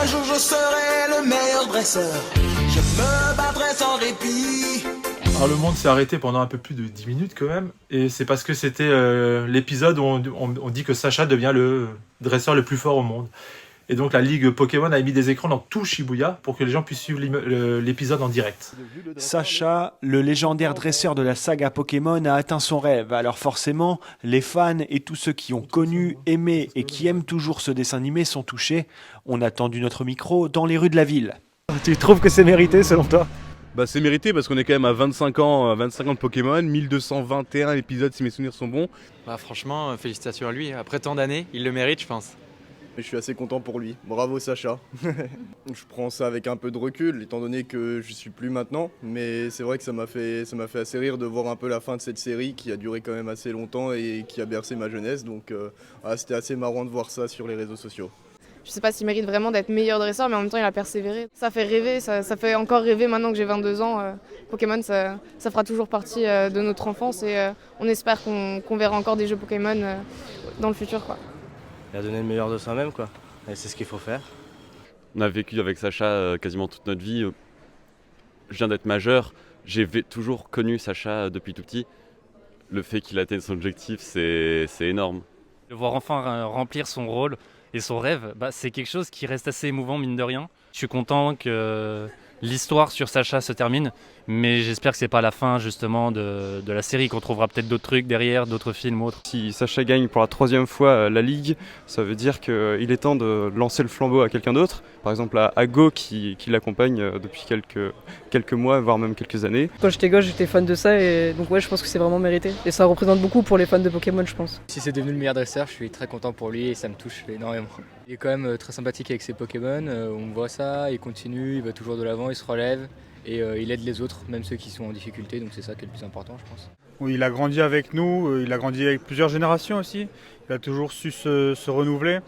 Un jour je serai le meilleur dresseur. Je me battrai sans répit. Alors le monde s'est arrêté pendant un peu plus de 10 minutes quand même, et c'est parce que c'était l'épisode où on dit que Sacha devient le dresseur le plus fort au monde. Et donc la Ligue Pokémon a mis des écrans dans tout Shibuya pour que les gens puissent suivre l'épisode en direct. Sacha, le légendaire dresseur de la saga Pokémon, a atteint son rêve. Alors forcément, les fans et tous ceux qui ont connu, aimé et qui aiment toujours ce dessin animé sont touchés. On a tendu notre micro dans les rues de la ville. Tu trouves que c'est mérité selon toi ? Bah c'est mérité parce qu'on est quand même à 25 ans de Pokémon, 1221 épisodes si mes souvenirs sont bons. Bah franchement, félicitations à lui. Après tant d'années, il le mérite, je pense. Je suis assez content pour lui. Bravo Sacha. Je prends ça avec un peu de recul, étant donné que je suis plus maintenant. Mais c'est vrai que ça m'a fait assez rire de voir un peu la fin de cette série qui a duré quand même assez longtemps et qui a bercé ma jeunesse. Donc c'était assez marrant de voir ça sur les réseaux sociaux. Je sais pas s'il mérite vraiment d'être meilleur dresseur, mais en même temps il a persévéré. Ça fait rêver, ça fait encore rêver maintenant que j'ai 22 ans. Pokémon, ça fera toujours partie de notre enfance et on espère qu'on verra encore des jeux Pokémon dans le futur, quoi. Il a donné le meilleur de soi-même, quoi. Et c'est ce qu'il faut faire. On a vécu avec Sacha quasiment toute notre vie. Je viens d'être majeur, j'ai toujours connu Sacha depuis tout petit. Le fait qu'il atteigne son objectif, c'est énorme. De voir enfin remplir son rôle et son rêve, c'est quelque chose qui reste assez émouvant, mine de rien. Je suis content que l'histoire sur Sacha se termine, mais j'espère que c'est pas la fin justement de la série, qu'on trouvera peut-être d'autres trucs derrière, d'autres films ou autres. Si Sacha gagne pour la 3e fois la Ligue, ça veut dire qu'il est temps de lancer le flambeau à quelqu'un d'autre. Par exemple à Go qui l'accompagne depuis quelques mois, voire même quelques années. Quand j'étais gosse, j'étais fan de ça et donc ouais, je pense que c'est vraiment mérité. Et ça représente beaucoup pour les fans de Pokémon, je pense. Si c'est devenu le meilleur dresseur, je suis très content pour lui et ça me touche énormément. Il est quand même très sympathique avec ses Pokémon, on voit ça, il continue, il va toujours de l'avant, il se relève et il aide les autres, même ceux qui sont en difficulté, donc c'est ça qui est le plus important, je pense. Oui, il a grandi avec nous, il a grandi avec plusieurs générations aussi, il a toujours su se renouveler,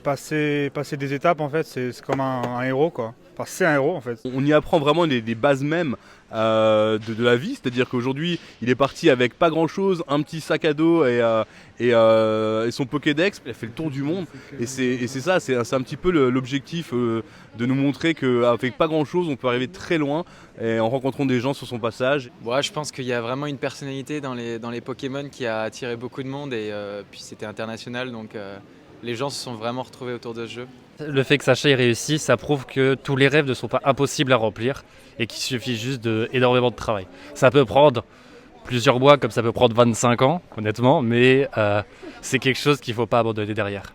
passer des étapes en fait, c'est comme un héros quoi. Enfin, c'est un héros en fait. On y apprend vraiment des bases même de la vie, c'est-à-dire qu'aujourd'hui il est parti avec pas grand-chose, un petit sac à dos et son Pokédex, il a fait le tour du monde et c'est ça, c'est un petit peu l'objectif de nous montrer qu'avec pas grand-chose on peut arriver très loin et en rencontrant des gens sur son passage. Ouais, je pense qu'il y a vraiment une personnalité dans les Pokémon qui a attiré beaucoup de monde et puis c'était international donc les gens se sont vraiment retrouvés autour de ce jeu. Le fait que Sacha ait réussi, ça prouve que tous les rêves ne sont pas impossibles à remplir et qu'il suffit juste d'énormément de travail. Ça peut prendre plusieurs mois comme ça peut prendre 25 ans, honnêtement, mais c'est quelque chose qu'il ne faut pas abandonner derrière.